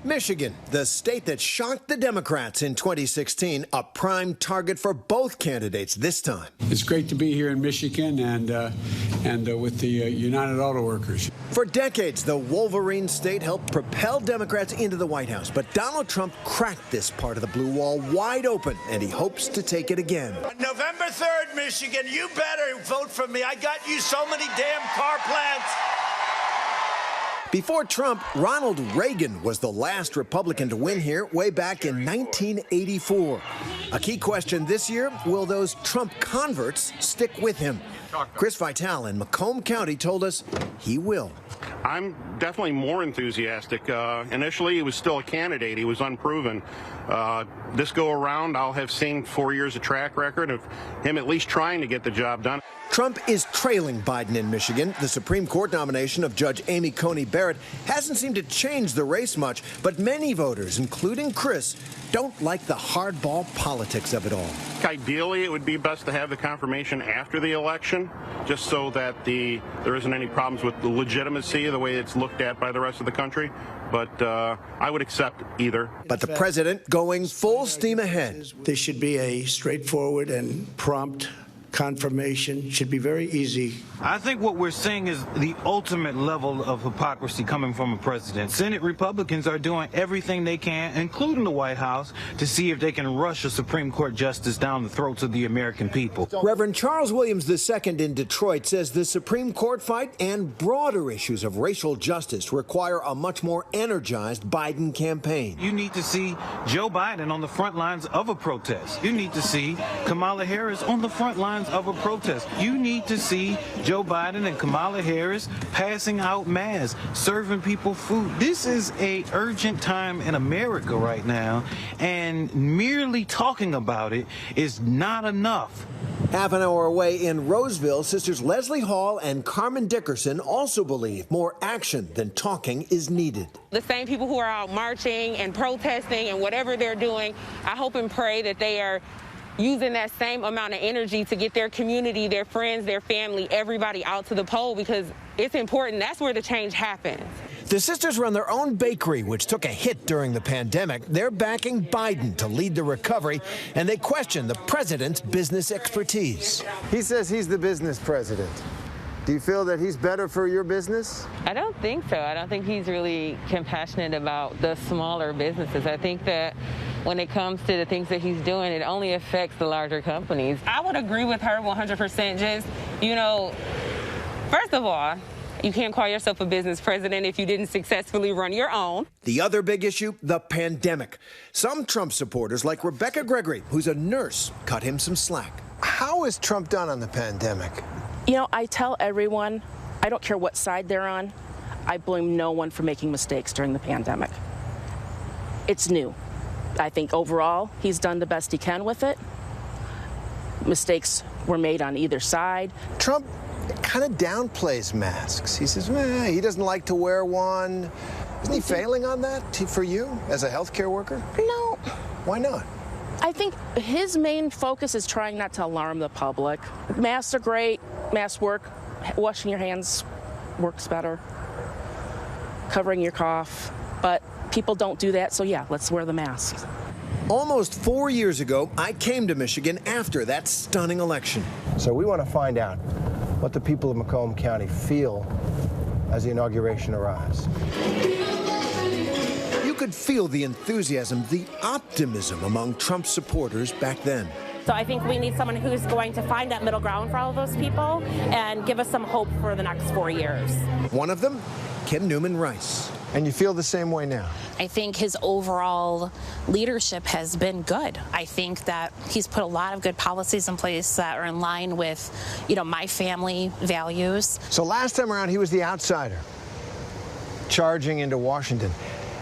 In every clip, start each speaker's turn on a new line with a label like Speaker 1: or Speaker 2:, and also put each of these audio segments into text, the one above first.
Speaker 1: Michigan, the state that shocked the Democrats in 2016, a prime target for both candidates this time.
Speaker 2: It's great to be here in Michigan and with the United Auto Workers.
Speaker 1: For decades, the Wolverine state helped propel Democrats into the White House, but Donald Trump cracked this part of the blue wall wide open, and he hopes to take it again.
Speaker 3: November 3rd, Michigan, you better vote for me. I got you so many damn car plants.
Speaker 1: Before Trump, Ronald Reagan was the last Republican to win here way back in 1984. A key question this year, will those Trump converts stick with him? Chris Vitale in Macomb County told us he will.
Speaker 4: I'm definitely more enthusiastic. Initially, he was still a candidate. He was unproven. This go around, I'll have seen 4 years of track record of him at least trying to get the job done.
Speaker 1: Trump is trailing Biden in Michigan. The Supreme Court nomination of Judge Amy Coney Barrett hasn't seemed to change the race much, but many voters, including Chris, don't like the hardball politics of it all.
Speaker 4: Ideally, it would be best to have the confirmation after the election, just so that there isn't any problems with the legitimacy of the way it's looked at by the rest of the country. But I would accept either.
Speaker 1: But the president going full steam ahead.
Speaker 5: This should be a straightforward and prompt confirmation. Should be very easy.
Speaker 6: I think what we're seeing is the ultimate level of hypocrisy coming from a president. Senate Republicans are doing everything they can, including the White House, to see if they can rush a Supreme Court justice down the throats of the American people.
Speaker 1: Reverend Charles Williams II in Detroit says the Supreme Court fight and broader issues of racial justice require a much more energized Biden campaign.
Speaker 6: You need to see Joe Biden on the front lines of a protest. You need to see Kamala Harris on the front lines of a protest. You need to see Joe Biden and Kamala Harris passing out masks, serving people food. This is an urgent time in America right now, and merely talking about it is not enough.
Speaker 1: Half an hour away in Roseville, sisters Leslie Hall and Carmen Dickerson also believe more action than talking is needed.
Speaker 7: The same people who are out marching and protesting and whatever they're doing, I hope and pray that they are using that same amount of energy to get their community, their friends, their family, everybody out to the poll, because it's important. That's where the change happens.
Speaker 1: The sisters run their own bakery, which took a hit during the pandemic. They're backing Biden to lead the recovery, and they question the president's business expertise.
Speaker 8: He says he's the business president. Do you feel that he's better for your business?
Speaker 7: I don't think so. I don't think he's really compassionate about the smaller businesses. I think that when it comes to the things that he's doing, it only affects the larger companies. I would agree with her 100%. Just, first of all, you can't call yourself a business president if you didn't successfully run your own.
Speaker 1: The other big issue, the pandemic. Some Trump supporters, like Rebecca Gregory, who's a nurse, cut him some slack.
Speaker 8: How is Trump done on the pandemic?
Speaker 9: I tell everyone, I don't care what side they're on, I blame no one for making mistakes during the pandemic. It's new. I think overall, he's done the best he can with it. Mistakes were made on either side.
Speaker 8: Trump kind of downplays masks. He says, he doesn't like to wear one. Isn't he failing on that for you as a healthcare worker?
Speaker 9: No.
Speaker 8: Why not?
Speaker 9: I think his main focus is trying not to alarm the public. Masks are great. Masks work. Washing your hands works better. Covering your cough. But people don't do that, so yeah, let's wear the masks.
Speaker 1: Almost 4 years ago, I came to Michigan after that stunning election.
Speaker 8: So we want to find out what the people of Macomb County feel as the inauguration arrives.
Speaker 1: You could feel the enthusiasm, the optimism among Trump supporters back then.
Speaker 10: So I think we need someone who's going to find that middle ground for all of those people and give us some hope for the next 4 years.
Speaker 1: One of them, Kim Newman-Rice.
Speaker 8: And you feel the same way now?
Speaker 11: I think his overall leadership has been good. I think that he's put a lot of good policies in place that are in line with, my family values.
Speaker 8: So last time around, he was the outsider, charging into Washington.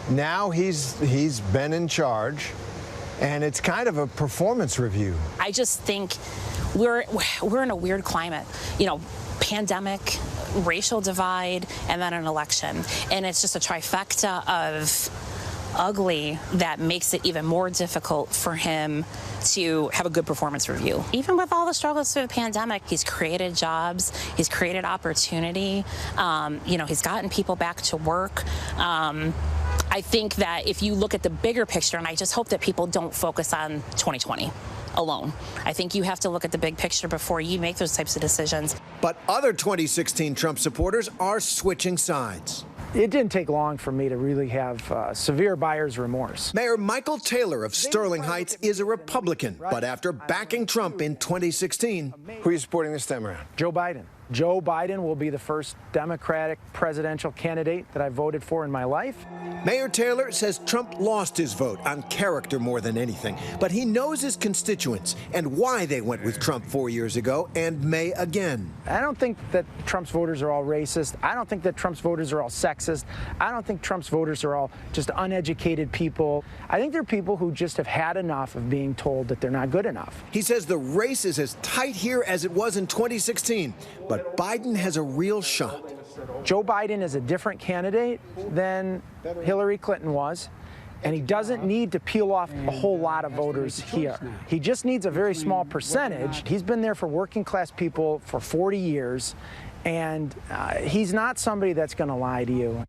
Speaker 8: Now he's been in charge, and it's kind of a performance review.
Speaker 11: I just think we're in a weird climate. Pandemic, racial divide, and then an election. And it's just a trifecta of ugly that makes it even more difficult for him to have a good performance review. Even with all the struggles through the pandemic, he's created jobs, he's created opportunity, he's gotten people back to work. I I think that if you look at the bigger picture, and I just hope that people don't focus on 2020 alone. I think you have to look at the big picture before you make those types of decisions.
Speaker 1: But other 2016 Trump supporters are switching sides.
Speaker 12: It didn't take long for me to really have severe buyer's remorse.
Speaker 1: Mayor Michael Taylor of Sterling Heights is a Republican, but after backing Trump in 2016,
Speaker 8: Who are you supporting this time around?
Speaker 12: Joe Biden. Joe Biden will be the first Democratic presidential candidate that I voted for in my life.
Speaker 1: Mayor Taylor says Trump lost his vote on character more than anything, but he knows his constituents and why they went with Trump 4 years ago and may again.
Speaker 12: I don't think that Trump's voters are all racist. I don't think that Trump's voters are all sexist. I don't think Trump's voters are all just uneducated people. I think they're people who just have had enough of being told that they're not good enough.
Speaker 1: He says the race is as tight here as it was in 2016, but Biden has a real shot.
Speaker 12: Joe Biden is a different candidate than Hillary Clinton was, and he doesn't need to peel off a whole lot of voters here. He just needs a very small percentage. He's been there for working class people for 40 years, and he's not somebody that's going to lie to you.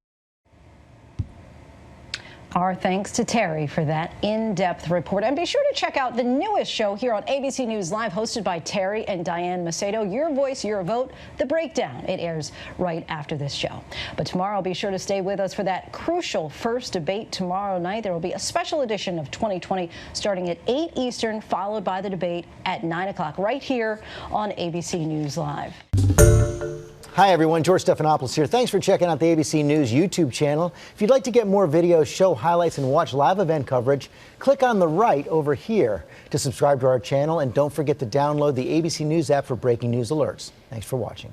Speaker 13: Our thanks to Terry for that in-depth report. And be sure to check out the newest show here on ABC News Live, hosted by Terry and Diane Macedo. Your voice, your vote, The Breakdown. It airs right after this show. But tomorrow, be sure to stay with us for that crucial first debate tomorrow night. There will be a special edition of 2020 starting at 8 Eastern, followed by the debate at 9 o'clock right here on ABC News Live.
Speaker 14: Hi, everyone. George Stephanopoulos here. Thanks for checking out the ABC News YouTube channel. If you'd like to get more videos, show highlights, and watch live event coverage, click on the right over here to subscribe to our channel. And don't forget to download the ABC News app for breaking news alerts. Thanks for watching.